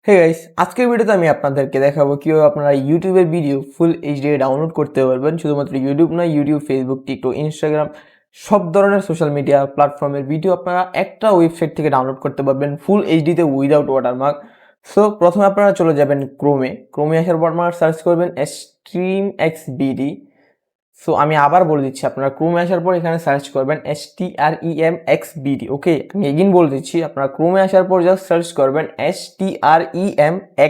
Hey guys, আজকের ভিডিওতে আমি আপনাদেরকে দেখাবো কিভাবে আপনারা ইউটিউবের ভিডিও ফুল এইচডি ডাউনলোড করতে পারবেন। শুধুমাত্র ইউটিউব নয়, ইউটিউব, ফেসবুক, টিকটক, ইনস্টাগ্রাম সব ধরনের সোশ্যাল মিডিয়া প্ল্যাটফর্মের ভিডিও আপনারা একটা ওয়েবসাইট থেকে ডাউনলোড করতে পারবেন ফুল এইচডিতে উইদাউট ওয়াটারমার্ক। সো প্রথমে আপনারা চলে যাবেন ক্রোমে আসার পর আপনারা সার্চ করবেন স্ট্রিম এক্স বিডি। সো আমি আবার বলে দিচ্ছি, আপনারা ক্রোমে আসার পর এখানে সার্চ করবেন STREMXBD। ওকে, আমি এগিন বলে দিচ্ছি, আপনারা ক্রোমে আসার পর জাস্ট সার্চ করবেন STREMXBD।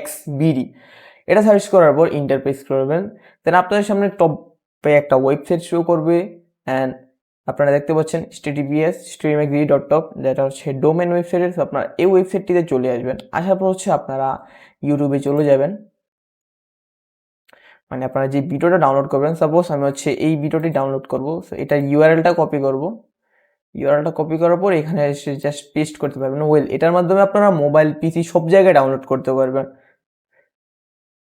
এটা সার্চ করার পর ইন্টারপ্রেস করবেন, দেন আপনাদের সামনে টপে একটা ওয়েবসাইট শো করবে অ্যান্ড আপনারা দেখতে পাচ্ছেন https://streamxbd.top, যেটা হচ্ছে ডোমেন ওয়েবসাইটের। তো আপনারা এই ওয়েবসাইটটিতে চলে আসবেন। আসার পর হচ্ছে আপনারা ইউটিউবে চলে যাবেন। মানে আপনারা যে ভিডিওটা ডাউনলোড করবেন, সাপোজ আমি হচ্ছে এই ভিডিওটি ডাউনলোড করব, সো এটা ইউআরএলটা কপি করব। ইউআরএলটা কপি করার পর এখানে এসে জাস্ট পেস্ট করতে পারবেন। এটার মাধ্যমে আপনারা মোবাইল, পিসি সব জায়গায় ডাউনলোড করতে পারবেন।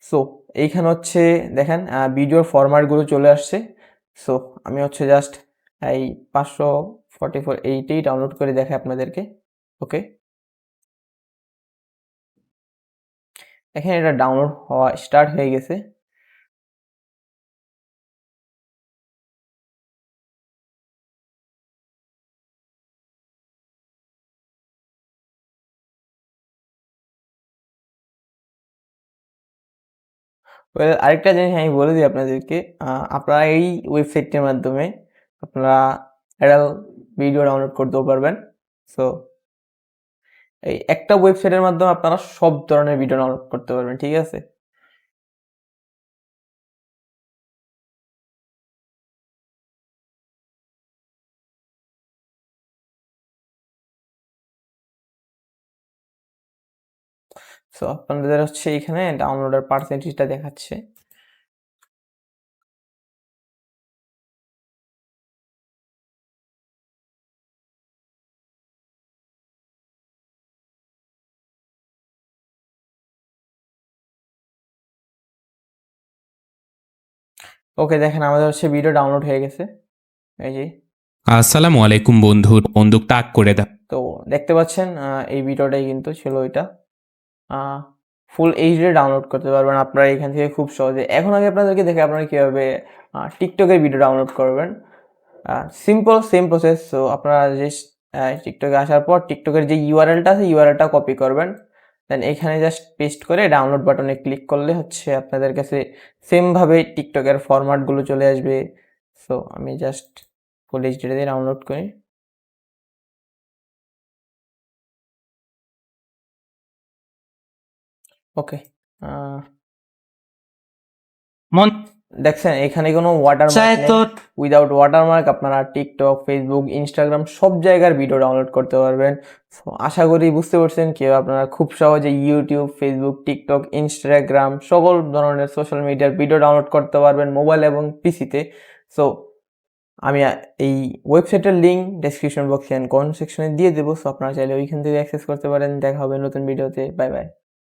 সো এইখানে হচ্ছে দেখেন ভিডিওর ফরম্যাটগুলো চলে আসছে। সো আমি হচ্ছে জাস্ট এই 544 এইটাই ডাউনলোড করে দেখাই আপনাদেরকে। ওকে, এখানে এটা ডাউনলোড হওয়া স্টার্ট হয়ে গেছে। আরেকটা জিনিস আমি বলে দিই আপনাদেরকে, আপনারা এই ওয়েবসাইটটির মাধ্যমে আপনারা অ্যাডাল্ট ভিডিও ডাউনলোড করতেও পারবেন। সো এই একটা ওয়েবসাইটের মাধ্যমে আপনারা সব ধরনের ভিডিও ডাউনলোড করতে পারবেন, ঠিক আছে? সো আপনাদের হচ্ছে এখানে ডাউনলোডের পার্সেন্টেজটা দেখাচ্ছে। ওকে, দেখেন আমাদের হচ্ছে ভিডিও ডাউনলোড হয়ে গেছে। এই যে, আসসালামু আলাইকুম বন্ধু, বন্দুক তাক করে দাও। তো দেখতে পাচ্ছেন এই ভিডিওটাই কিন্তু ছিল এটা। ফুল এইচডি ডাউনলোড করতে পারবেন আপনারা এখান থেকে খুব সহজে। এখন আমি আপনাদেরকে দেখে আপনারা কীভাবে টিকটকের ভিডিও ডাউনলোড করবেন। Simple same process. সো আপনারা জাস্ট টিকটকে আসার পর টিকটকের যে ইউআরএলটা আছে ইউআরএলটা কপি করবেন, দেন এখানে জাস্ট পেস্ট করে ডাউনলোড বাটনে ক্লিক করলে হচ্ছে আপনাদের কাছে সেমভাবে টিকটকের ফরম্যাটগুলো চলে আসবে। সো আমি জাস্ট ফুল এইচডিতে দিয়ে ডাউনলোড করি। ওকে, মন দেখছেন এখানে কোনো ওয়াটারমার্ক চায় নেই। তো উইদাউট ওয়াটারমার্ক আপনারা টিকটক, ফেসবুক, ইনস্টাগ্রাম সব জায়গার ভিডিও ডাউনলোড করতে পারবেন। So, আশা করি বুঝতে পারছেন কি আপনারা খুব সহজে ইউটিউব, ফেসবুক, টিকটক, ইনস্টাগ্রাম সকল ধরনের সোশ্যাল মিডিয়ার ভিডিও ডাউনলোড করতে পারবেন মোবাইল এবং পিসিতে। সো আমি এই ওয়েবসাইটের লিঙ্ক ডেসক্রিপশন বক্সে অ্যান্ড কমেন্ট সেকশনে দিয়ে দেবো। সো আপনারা চাইলে ওইখান থেকে অ্যাক্সেস করতে পারেন। দেখা হবে নতুন ভিডিওতে। Bye bye.